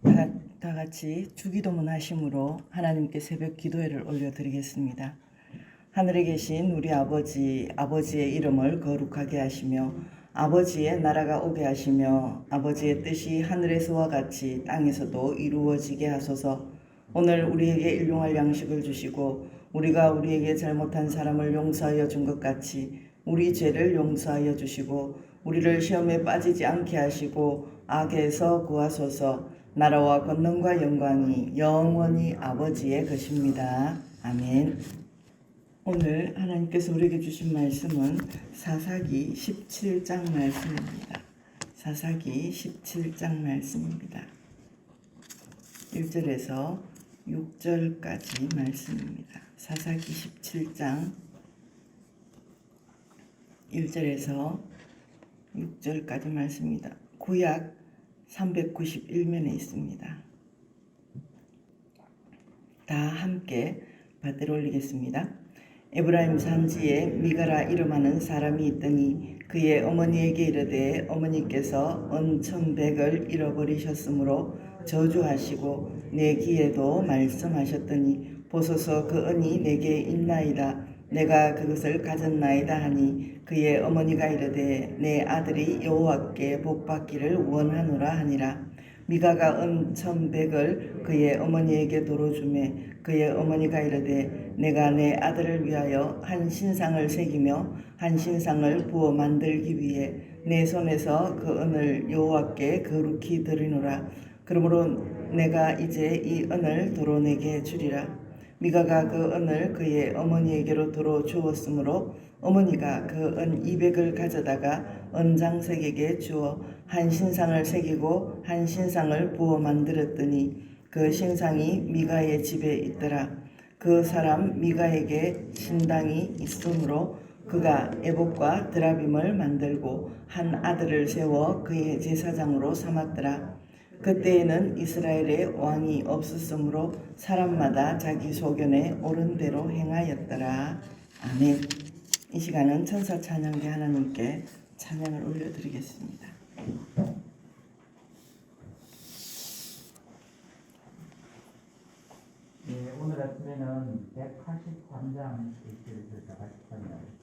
다 같이 주기도문 하심으로 하나님께 새벽 기도회를 올려드리겠습니다. 하늘에 계신 우리 아버지, 아버지의 이름을 거룩하게 하시며 아버지의 나라가 오게 하시며 아버지의 뜻이 하늘에서와 같이 땅에서도 이루어지게 하소서. 오늘 우리에게 일용할 양식을 주시고 우리가 우리에게 잘못한 사람을 용서하여 준 것 같이 우리 죄를 용서하여 주시고 우리를 시험에 빠지지 않게 하시고 악에서 구하소서. 나라와 권능과 영광이 영원히 아버지의 것입니다. 아멘. 오늘 하나님께서 우리에게 주신 말씀은 사사기 17장 말씀입니다. 사사기 17장 말씀입니다. 1절에서 6절까지 말씀입니다. 사사기 17장 1절에서 6절까지 말씀입니다. 구약 391면에 있습니다. 다 함께 받들어 올리겠습니다. 에브라임 산지에 미가라 이름하는 사람이 있더니 그의 어머니에게 이르되 어머니께서 은 1,100을 잃어버리셨으므로 저주하시고 내 귀에도 말씀하셨더니 보소서 그 은이 내게 있나이다. 내가 그것을 가졌나이다 하니 그의 어머니가 이르되 내 아들이 여호와께 복받기를 원하노라 하니라. 미가가 은 1,100을 그의 어머니에게 도로 주매 그의 어머니가 이르되 내가 내 아들을 위하여 한 신상을 새기며 한 신상을 부어 만들기 위해 내 손에서 그 은을 여호와께 거룩히 드리노라. 그러므로 내가 이제 이 은을 도로 내게 주리라. 미가가 그 은을 그의 어머니에게로 도로 주었으므로 어머니가 그 은 200을 가져다가 은장색에게 주어 한 신상을 새기고 한 신상을 부어 만들었더니 그 신상이 미가의 집에 있더라. 그 사람 미가에게 신당이 있으므로 그가 에봇과 드라빔을 만들고 한 아들을 세워 그의 제사장으로 삼았더라. 그때에는 이스라엘에 왕이 없었으므로 사람마다 자기 소견에 옳은 대로 행하였더라. 아멘. 이 시간은 천사 찬양대 하나님께 찬양을 올려드리겠습니다. 네, 오늘 아침에는 183장 읽기를 다 같이 찬양하겠습니다.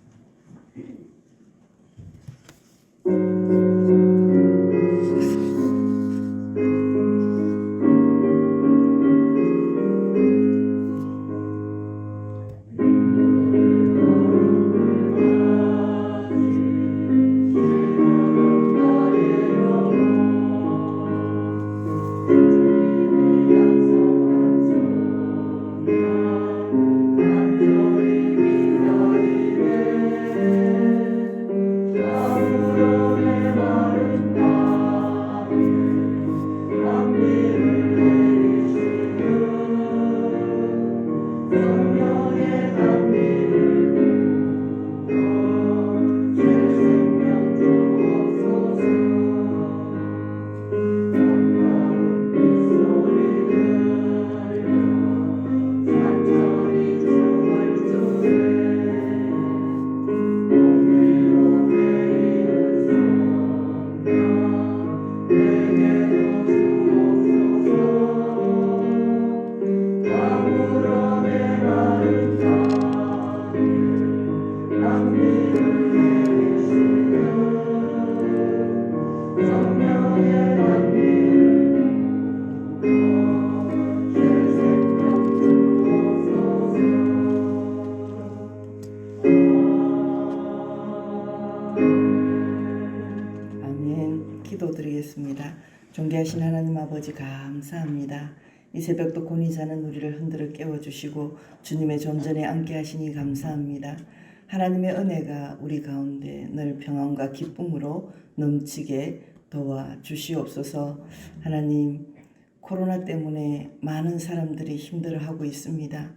기도드리겠습니다. 존귀하신 하나님 아버지 감사합니다. 이 새벽도 곤히 자는 우리를 흔들어 깨워주시고 주님의 존전에 앉게 하시니 감사합니다. 하나님의 은혜가 우리 가운데 늘 평안과 기쁨으로 넘치게 도와주시옵소서. 하나님, 코로나 때문에 많은 사람들이 힘들어하고 있습니다.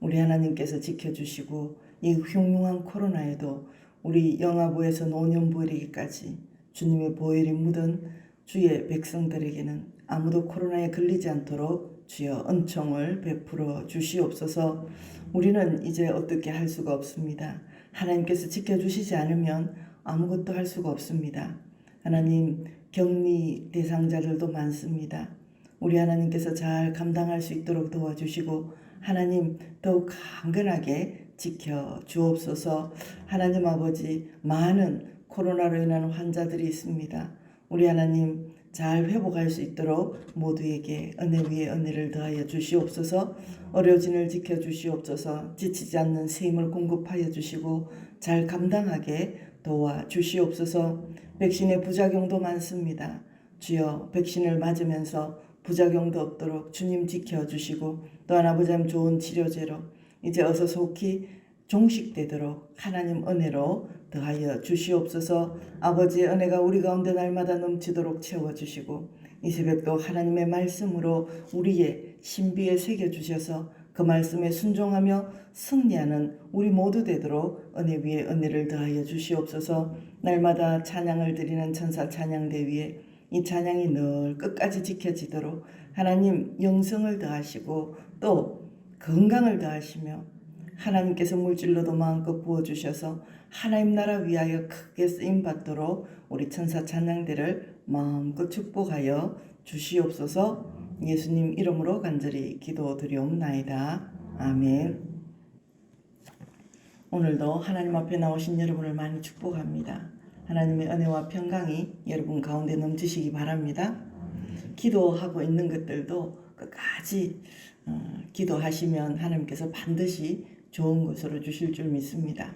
우리 하나님께서 지켜주시고 이 흉흉한 코로나에도 우리 영아부에서 노년부에 이르기까지 주님의 보혈이 묻은 주의 백성들에게는 아무도 코로나에 걸리지 않도록 주여 은총을 베풀어 주시옵소서. 우리는 이제 어떻게 할 수가 없습니다. 하나님께서 지켜주시지 않으면 아무것도 할 수가 없습니다. 하나님, 격리 대상자들도 많습니다. 우리 하나님께서 잘 감당할 수 있도록 도와주시고 하나님 더욱 강건하게 지켜 주옵소서. 하나님 아버지, 많은 코로나로 인한 환자들이 있습니다. 우리 하나님 잘 회복할 수 있도록 모두에게 은혜 위에 은혜를 더하여 주시옵소서. 의료진을 지켜주시옵소서. 지치지 않는 새 힘을 공급하여 주시고 잘 감당하게 도와주시옵소서. 백신의 부작용도 많습니다. 주여, 백신을 맞으면서 부작용도 없도록 주님 지켜주시고 또한 아버지 하나님 좋은 치료제로 이제 어서 속히 종식되도록 하나님 은혜로 더하여 주시옵소서. 아버지의 은혜가 우리 가운데 날마다 넘치도록 채워주시고 이 새벽도 하나님의 말씀으로 우리의 신비에 새겨주셔서 그 말씀에 순종하며 승리하는 우리 모두 되도록 은혜 위에 은혜를 더하여 주시옵소서. 날마다 찬양을 드리는 천사 찬양대 위에 이 찬양이 늘 끝까지 지켜지도록 하나님 영성을 더하시고 또 건강을 더하시며 하나님께서 물질로도 마음껏 부어주셔서 하나님 나라 위하여 크게 쓰임받도록 우리 천사 찬양대를 마음껏 축복하여 주시옵소서. 예수님 이름으로 간절히 기도드리옵나이다. 아멘. 오늘도 하나님 앞에 나오신 여러분을 많이 축복합니다. 하나님의 은혜와 평강이 여러분 가운데 넘치시기 바랍니다. 기도하고 있는 것들도 끝까지 기도하시면 하나님께서 반드시 좋은 것으로 주실 줄 믿습니다.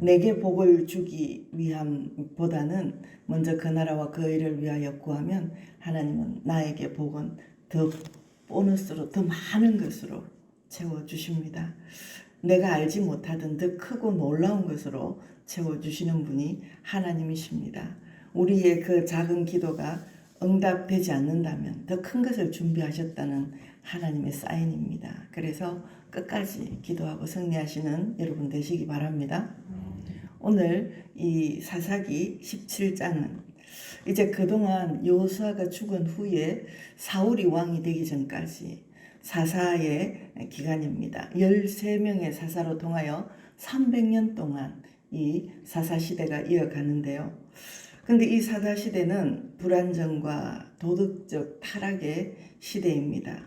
내게 복을 주기 위함보다는 먼저 그 나라와 그 의를 위하여 구하면 하나님은 나에게 복은 더 보너스로 더 많은 것으로 채워주십니다. 내가 알지 못하던 더 크고 놀라운 것으로 채워주시는 분이 하나님이십니다. 우리의 그 작은 기도가 응답되지 않는다면 더 큰 것을 준비하셨다는 하나님의 사인입니다. 그래서 끝까지 기도하고 승리하시는 여러분 되시기 바랍니다. 오늘 이 사사기 17장은 이제 그동안 여호수아가 죽은 후에 사울이 왕이 되기 전까지 사사의 기간입니다. 13명의 사사로 통하여 300년 동안 이 사사시대가 이어가는데요. 근데 이 사사시대는 불안정과 도덕적 타락의 시대입니다.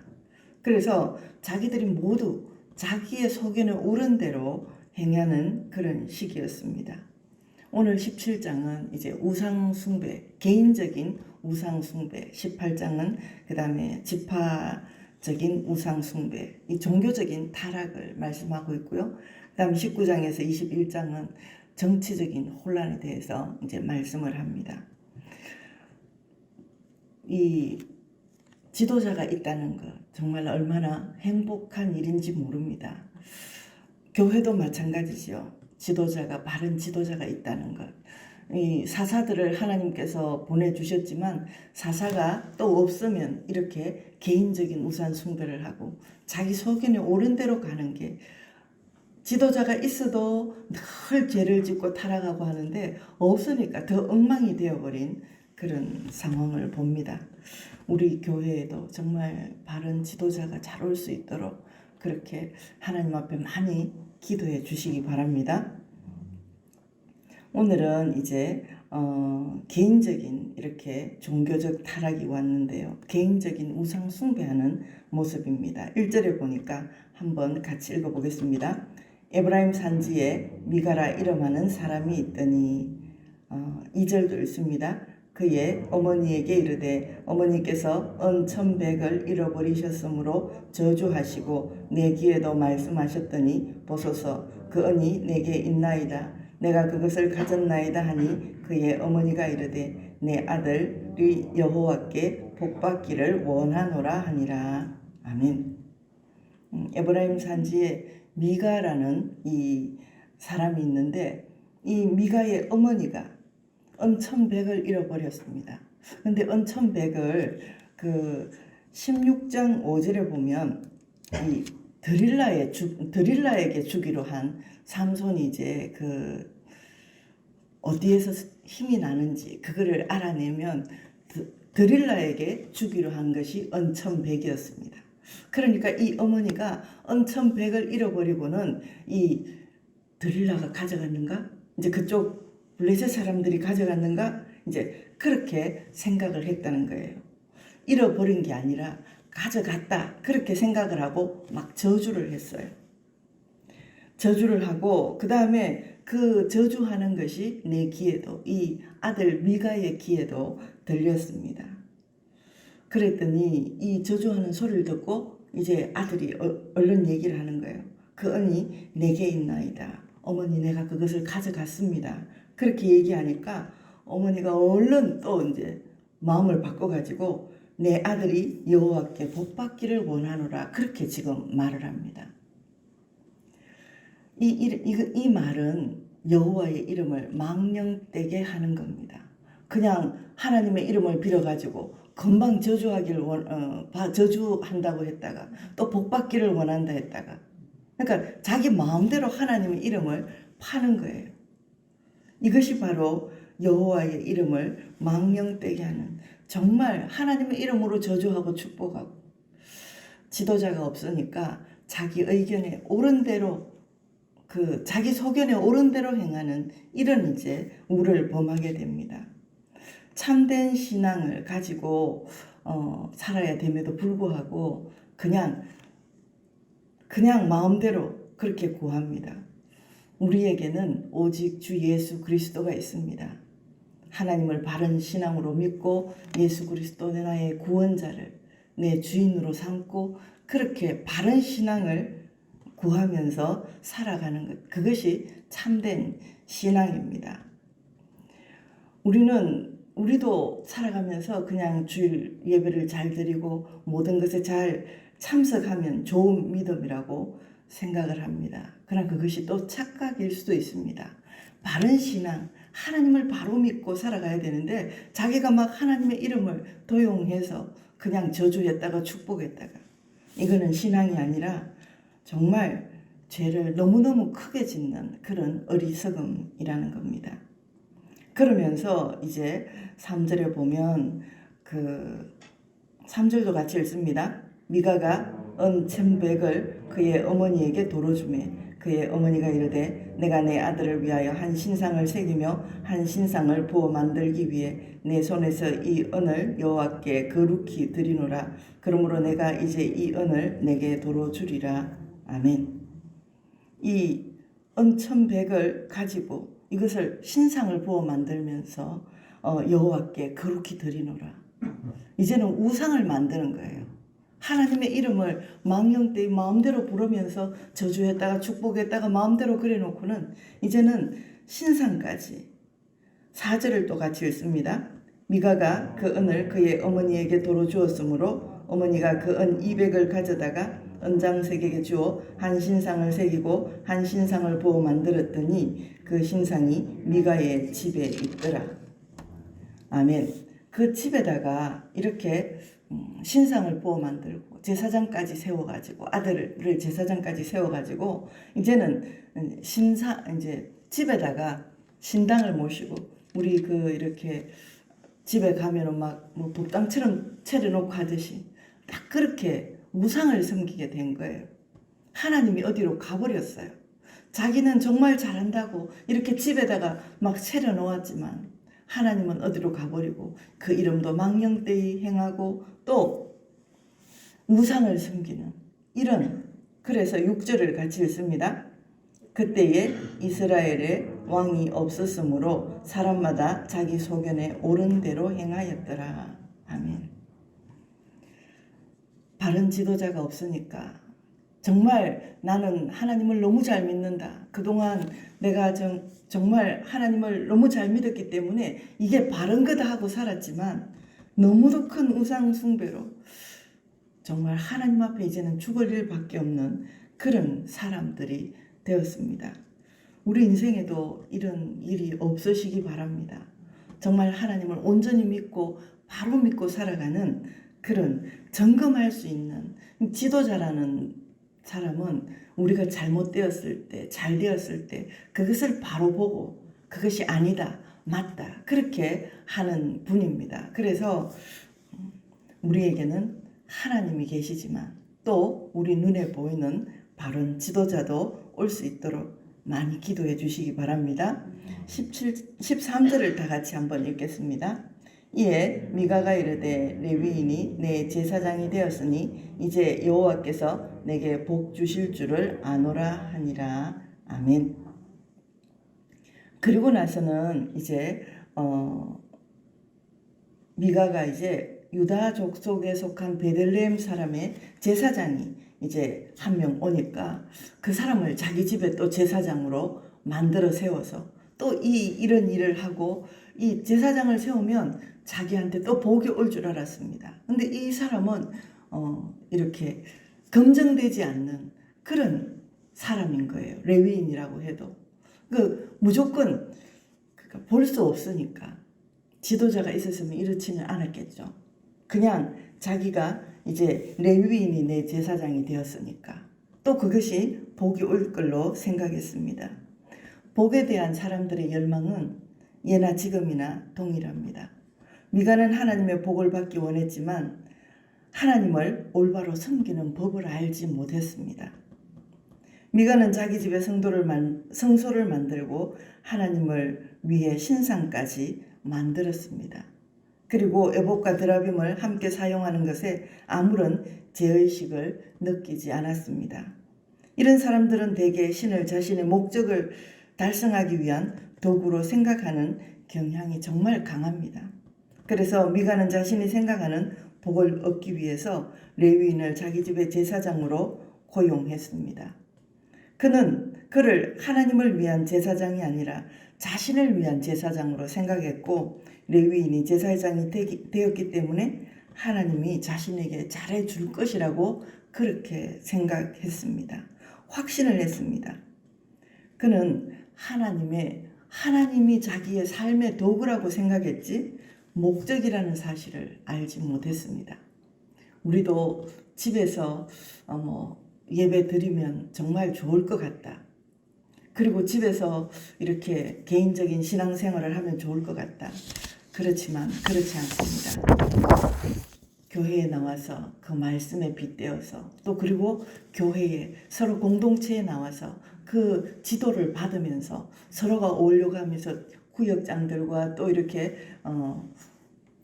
그래서 자기들이 모두 자기의 소견에 옳은 대로 행하는 그런 시기였습니다. 오늘 17장은 이제 우상숭배, 개인적인 우상숭배, 18장은 그 다음에 지파적인 우상숭배, 이 종교적인 타락을 말씀하고 있고요. 그 다음 19장에서 21장은 정치적인 혼란에 대해서 이제 말씀을 합니다. 이 지도자가 있다는 것 정말 얼마나 행복한 일인지 모릅니다. 교회도 마찬가지죠. 지도자가 바른 지도자가 있다는 것. 이 사사들을 하나님께서 보내주셨지만 사사가 또 없으면 이렇게 개인적인 우상 숭배를 하고 자기 소견에 옳은 대로 가는 게 지도자가 있어도 늘 죄를 짓고 타락하고 하는데 없으니까 더 엉망이 되어버린 그런 상황을 봅니다. 우리 교회에도 정말 바른 지도자가 잘 올 수 있도록 그렇게 하나님 앞에 많이 기도해 주시기 바랍니다. 오늘은 이제 개인적인 이렇게 종교적 타락이 왔는데요. 개인적인 우상 숭배하는 모습입니다. 1절에 보니까 한번 같이 읽어보겠습니다. 에브라임 산지에 미가라 이름하는 사람이 있더니 2절도 읽습니다. 그의 어머니에게 이르되 어머니께서 은천백을 잃어버리셨으므로 저주하시고 내 귀에도 말씀하셨더니 보소서 그 은이 내게 있나이다. 내가 그것을 가졌나이다 하니 그의 어머니가 이르되 내 아들이 여호와께 복받기를 원하노라 하니라. 아멘. 에브라임 산지에 미가라는 이 사람이 있는데 이 미가의 어머니가 은천백을 잃어버렸습니다. 근데 은천백을 그 16장 5절에 보면 이 드릴라에게 주기로 한 삼손이 이제 그 어디에서 힘이 나는지 그거를 알아내면 드릴라에게 주기로 한 것이 은천백이었습니다. 그러니까 이 어머니가 은천백을 잃어버리고는 이 드릴라가 가져갔는가? 이제 그쪽 블레셋 사람들이 가져갔는가? 이제 그렇게 생각을 했다는 거예요. 잃어버린 게 아니라 가져갔다 그렇게 생각을 하고 막 저주를 했어요. 저주를 하고 그 다음에 그 저주하는 것이 내 귀에도 이 아들 미가의 귀에도 들렸습니다. 그랬더니 이 저주하는 소리를 듣고 이제 아들이 얼른 얘기를 하는 거예요. 그 은이 내게 있나이다. 어머니 내가 그것을 가져갔습니다. 그렇게 얘기하니까 어머니가 얼른 또 이제 마음을 바꿔가지고 내 아들이 여호와께 복받기를 원하노라 그렇게 지금 말을 합니다. 이 말은 여호와의 이름을 망령되게 하는 겁니다. 그냥 하나님의 이름을 빌어가지고 금방 저주한다고 했다가 또 복받기를 원한다 했다가 그러니까 자기 마음대로 하나님의 이름을 파는 거예요. 이것이 바로 여호와의 이름을 망령되게 하는 정말 하나님의 이름으로 저주하고 축복하고 지도자가 없으니까 자기 의견에 옳은 대로 자기 소견에 옳은 대로 행하는 이런 이제 우를 범하게 됩니다. 참된 신앙을 가지고 살아야 됨에도 불구하고 그냥 마음대로 그렇게 구합니다. 우리에게는 오직 주 예수 그리스도가 있습니다. 하나님을 바른 신앙으로 믿고 예수 그리스도 나의 구원자를 내 주인으로 삼고 그렇게 바른 신앙을 구하면서 살아가는 것, 그것이 참된 신앙입니다. 우리도 살아가면서 그냥 주일 예배를 잘 드리고 모든 것에 잘 참석하면 좋은 믿음이라고 생각을 합니다. 그러나 그것이 또 착각일 수도 있습니다. 바른 신앙, 하나님을 바로 믿고 살아가야 되는데 자기가 막 하나님의 이름을 도용해서 그냥 저주했다가 축복했다가 이거는 신앙이 아니라 정말 죄를 너무너무 크게 짓는 그런 어리석음이라는 겁니다. 그러면서 이제 3절에 보면 3절도 같이 읽습니다. 미가가 은 1,100을 그의 어머니에게 도로 주매 그의 어머니가 이르되 내가 내 아들을 위하여 한 신상을 새기며 한 신상을 부어 만들기 위해 내 손에서 이 은을 여호와께 거룩히 드리노라. 그러므로 내가 이제 이 은을 내게 도로 주리라. 아멘. 이 은 1,100을 가지고 이것을 신상을 부어 만들면서 여호와께 거룩히 드리노라. 이제는 우상을 만드는 거예요. 하나님의 이름을 망령되이 마음대로 부르면서 저주했다가 축복했다가 마음대로 그래놓고는 이제는 신상까지. 4절을 또 같이 읽습니다. 미가가 그 은을 그의 어머니에게 도로 주었으므로 어머니가 그 은 200을 가져다가 은장색에게 주어 한 신상을 새기고 한 신상을 부어 만들었더니 그 신상이 미가의 집에 있더라. 아멘. 그 집에다가 이렇게 신상을 부어 만들고 제사장까지 세워가지고 아들을 제사장까지 세워가지고 이제는 이제 집에다가 신당을 모시고 우리 이렇게 집에 가면은 막 뭐 법당처럼 차려놓고 하듯이 딱 그렇게 우상을 섬기게 된 거예요. 하나님이 어디로 가버렸어요. 자기는 정말 잘한다고 이렇게 집에다가 막 차려놓았지만 하나님은 어디로 가버리고 그 이름도 망령되이 행하고 또 우상을 섬기는 이런. 그래서 6절을 같이 읽습니다. 그때에 이스라엘에 왕이 없었으므로 사람마다 자기 소견에 옳은 대로 행하였더라. 아멘. 바른 지도자가 없으니까 정말 나는 하나님을 너무 잘 믿는다. 그동안 내가 정말 하나님을 너무 잘 믿었기 때문에 이게 바른 거다 하고 살았지만 너무도 큰 우상 숭배로 정말 하나님 앞에 이제는 죽을 일밖에 없는 그런 사람들이 되었습니다. 우리 인생에도 이런 일이 없으시기 바랍니다. 정말 하나님을 온전히 믿고 바로 믿고 살아가는 그런 점검할 수 있는 지도자라는 사람은 우리가 잘못되었을 때, 잘 되었을 때 그것을 바로 보고 그것이 아니다, 맞다 그렇게 하는 분입니다. 그래서 우리에게는 하나님이 계시지만 또 우리 눈에 보이는 바른 지도자도 올 수 있도록 많이 기도해 주시기 바랍니다. 13절을 다 같이 한번 읽겠습니다. 이에 미가가 이르되 레위인이 내 제사장이 되었으니 이제 여호와께서 내게 복 주실 줄을 아노라 하니라. 아멘. 그리고 나서는 이제 미가가 이제 유다 족속에 속한 베들레헴 사람의 제사장이 이제 한 명 오니까 그 사람을 자기 집에 또 제사장으로 만들어 세워서 또 이런 일을 하고, 이 제사장을 세우면 자기한테 또 복이 올 줄 알았습니다. 근데 이 사람은 이렇게 검증되지 않는 그런 사람인 거예요. 레위인이라고 해도 무조건 볼 수 없으니까 지도자가 있었으면 이렇지는 않았겠죠. 그냥 자기가 이제 레위인이 내 제사장이 되었으니까 또 그것이 복이 올 걸로 생각했습니다. 복에 대한 사람들의 열망은 예나 지금이나 동일합니다. 미가는 하나님의 복을 받기 원했지만 하나님을 올바로 섬기는 법을 알지 못했습니다. 미가는 자기 집에 성소를 만들고 하나님을 위해 신상까지 만들었습니다. 그리고 에봇과 드라빔을 함께 사용하는 것에 아무런 죄의식을 느끼지 않았습니다. 이런 사람들은 대개 신을 자신의 목적을 달성하기 위한 도구로 생각하는 경향이 정말 강합니다. 그래서 미가는 자신이 생각하는 복을 얻기 위해서 레위인을 자기 집의 제사장으로 고용했습니다. 그는 그를 하나님을 위한 제사장이 아니라 자신을 위한 제사장으로 생각했고, 레위인이 제사장이 되었기 때문에 하나님이 자신에게 잘해줄 것이라고 그렇게 생각했습니다. 확신을 했습니다. 그는 하나님이 자기의 삶의 도구라고 생각했지 목적이라는 사실을 알지 못했습니다. 우리도 집에서 예배 드리면 정말 좋을 것 같다. 그리고 집에서 이렇게 개인적인 신앙생활을 하면 좋을 것 같다. 그렇지만 그렇지 않습니다. 교회에 나와서 그 말씀에 빗대어서, 또 그리고 교회에 서로 공동체에 나와서 그 지도를 받으면서 서로가 어울려가면서 구역장들과 또 이렇게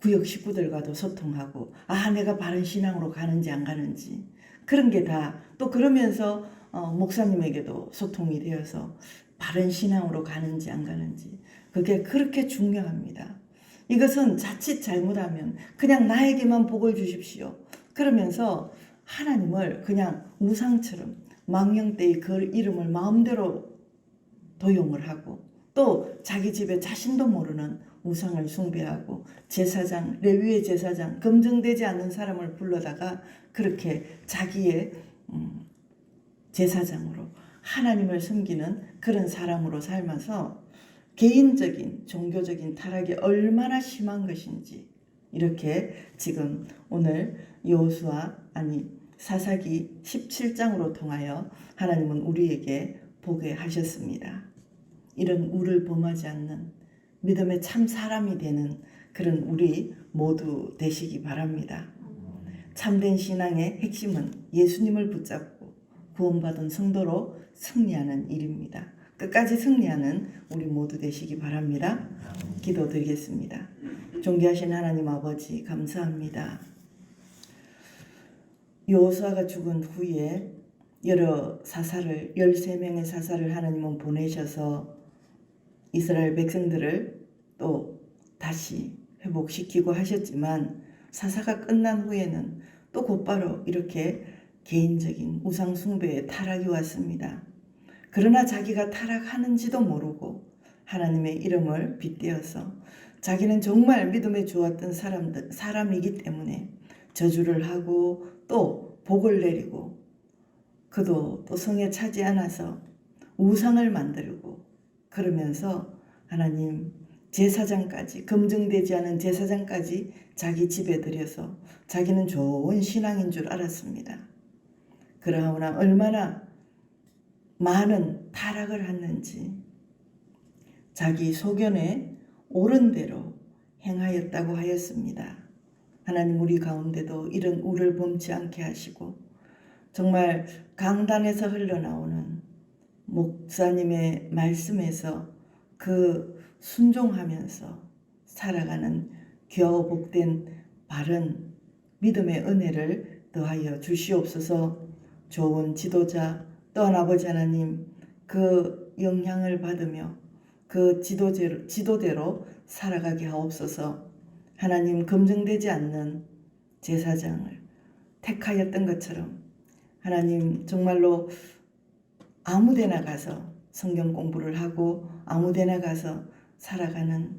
구역 식구들과도 소통하고, 내가 바른 신앙으로 가는지 안 가는지, 그런 게 다 또 그러면서 목사님에게도 소통이 되어서 바른 신앙으로 가는지 안 가는지, 그게 그렇게 중요합니다. 이것은 자칫 잘못하면 그냥 나에게만 복을 주십시오 그러면서 하나님을 그냥 우상처럼 망령되이 그 이름을 마음대로 도용을 하고, 또 자기 집에 자신도 모르는 우상을 숭배하고 제사장, 레위의 제사장, 검증되지 않는 사람을 불러다가 그렇게 자기의 제사장으로 하나님을 섬기는 그런 사람으로 삶아서 개인적인 종교적인 타락이 얼마나 심한 것인지, 이렇게 지금 오늘 사사기 17장으로 통하여 하나님은 우리에게 보게 하셨습니다. 이런 우를 범하지 않는 믿음의 참 사람이 되는 그런 우리 모두 되시기 바랍니다. 참된 신앙의 핵심은 예수님을 붙잡고 구원받은 성도로 승리하는 일입니다. 끝까지 승리하는 우리 모두 되시기 바랍니다. 기도드리겠습니다. 존귀하신 하나님 아버지, 감사합니다. 여호수아가 죽은 후에 여러 사사를, 13명의 사사를 하나님은 보내셔서 이스라엘 백성들을 또 다시 회복시키고 하셨지만, 사사가 끝난 후에는 또 곧바로 이렇게 개인적인 우상 숭배의 타락이 왔습니다. 그러나 자기가 타락하는지도 모르고 하나님의 이름을 빗대어서 자기는 정말 믿음에 좋았던 사람이기 때문에 저주를 하고 또 복을 내리고, 그도 또 성에 차지 않아서 우상을 만들고, 그러면서 하나님 제사장까지, 검증되지 않은 제사장까지 자기 집에 들여서 자기는 좋은 신앙인 줄 알았습니다. 그러나 얼마나 많은 타락을 했는지, 자기 소견에 옳은 대로 행하였다고 하였습니다. 하나님, 우리 가운데도 이런 우를 범치 않게 하시고, 정말 강단에서 흘러나오는 목사님의 말씀에서 그 순종하면서 살아가는 귀하고 복된 바른 믿음의 은혜를 더하여 주시옵소서. 좋은 지도자 또한 아버지 하나님 그 영향을 받으며 그 지도대로 살아가게 하옵소서. 하나님 검증되지 않는 제사장을 택하였던 것처럼 하나님 정말로 아무데나 가서 성경 공부를 하고 아무데나 가서 살아가는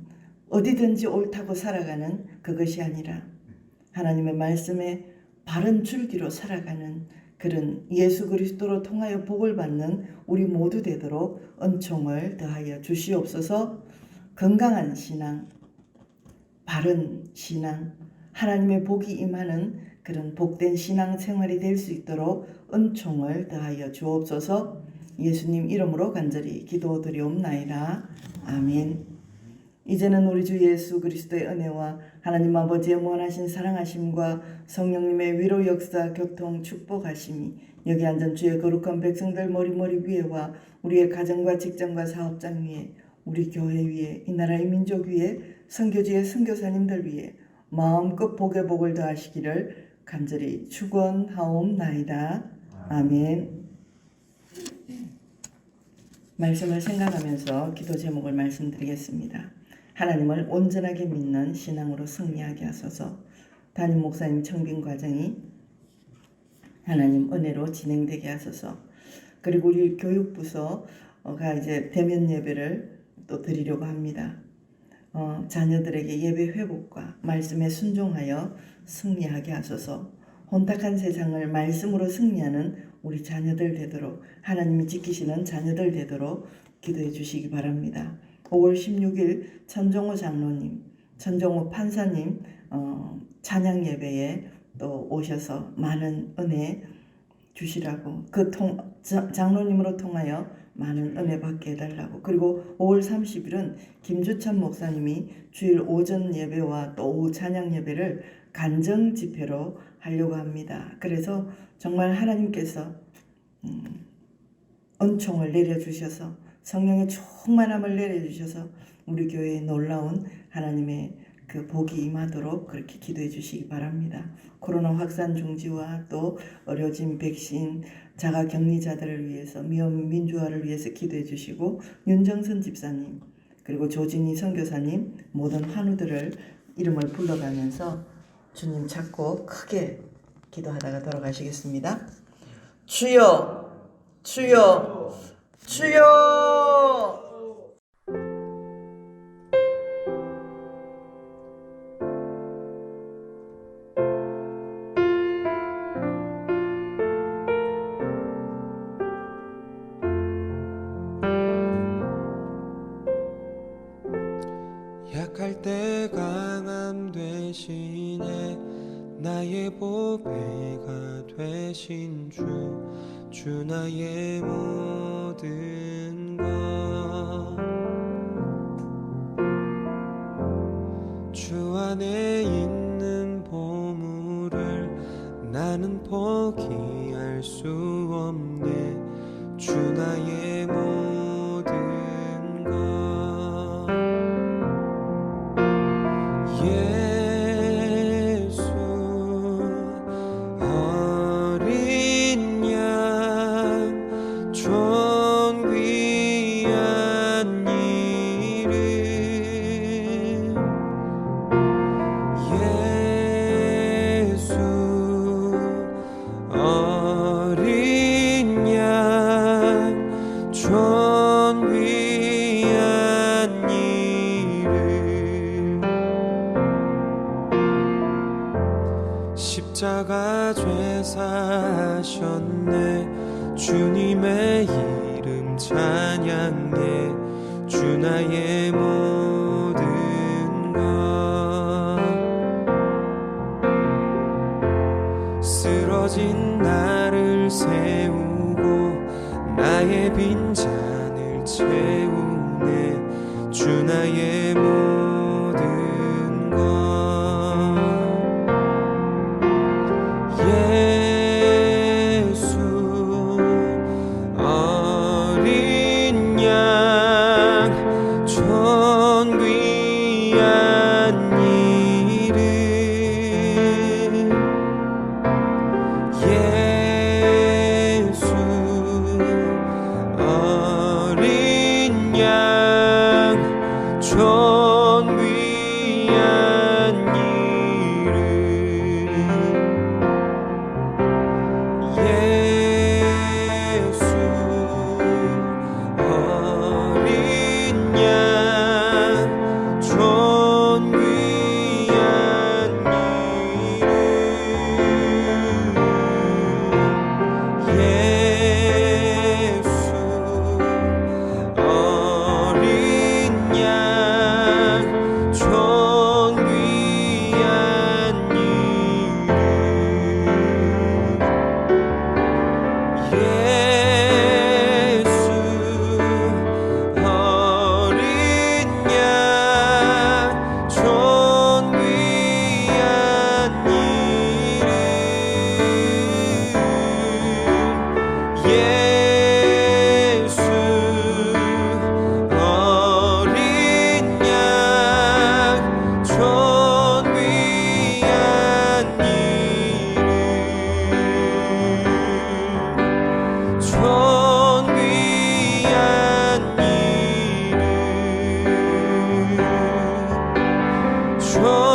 어디든지 옳다고 살아가는 그것이 아니라 하나님의 말씀에 바른 줄기로 살아가는 그런 예수 그리스도로 통하여 복을 받는 우리 모두 되도록 은총을 더하여 주시옵소서. 건강한 신앙, 바른 신앙, 하나님의 복이 임하는 그런 복된 신앙 생활이 될 수 있도록 은총을 더하여 주옵소서. 예수님 이름으로 간절히 기도드리옵나이다. 아멘. 이제는 우리 주 예수 그리스도의 은혜와 하나님 아버지의 무한하신 사랑하심과 성령님의 위로 역사 교통 축복하심이 여기 앉은 주의 거룩한 백성들 머리 위에와 우리의 가정과 직장과 사업장 위에 우리 교회 위에 이 나라의 민족 위에 선교지의 선교사님들 위에 마음껏 복의 복을 더하시기를 간절히 축원하옵나이다. 아멘. 말씀을 생각하면서 기도 제목을 말씀드리겠습니다. 하나님을 온전하게 믿는 신앙으로 승리하게 하소서. 담임 목사님 청빙 과정이 하나님 은혜로 진행되게 하소서. 그리고 우리 교육부서가 이제 대면 예배를 또 드리려고 합니다. 자녀들에게 예배 회복과 말씀에 순종하여 승리하게 하소서. 혼탁한 세상을 말씀으로 승리하는 우리 자녀들 되도록 하나님이 지키시는 자녀들 되도록 기도해 주시기 바랍니다. 5월 16일 천정호 장로님, 천정호 판사님 찬양 예배에 또 오셔서 많은 은혜 주시라고 그 장로님으로 통하여 많은 은혜 받게 해달라고. 그리고 5월 30일은 김주찬 목사님이 주일 오전 예배와 또 오후 찬양 예배를 간정 집회로 하려고 합니다. 그래서 정말 하나님께서 은총을 내려주셔서 성령의 충만함을 내려주셔서 우리 교회에 놀라운 하나님의 그 복이 임하도록 그렇게 기도해 주시기 바랍니다. 코로나 확산 중지와 또 의료진 백신 자가격리자들을 위해서 미얀마 민주화를 위해서 기도해 주시고 윤정선 집사님 그리고 조진희 선교사님 모든 환우들을 이름을 불러가면서 주님 찾고 크게 기도하다가 돌아가시겠습니다. 주여 주여 주여. 약할 때 강함 되시네 나의 보배가 되신 주 나의 모든 것 주 안에 있는 보물을 나는 포기할 수 없네 주 나의 모든 것 예수 어린 양 존귀한 이름 예수 어린 양 존귀한 이름 십자가 죄 사셨네 주님의 이름 찬양해 주 나의 모든 것 쓰러진 나를 세우고 나의 빈잔을 채우네 주 나의 모든 것 예수 어린 양 존귀한 이름 저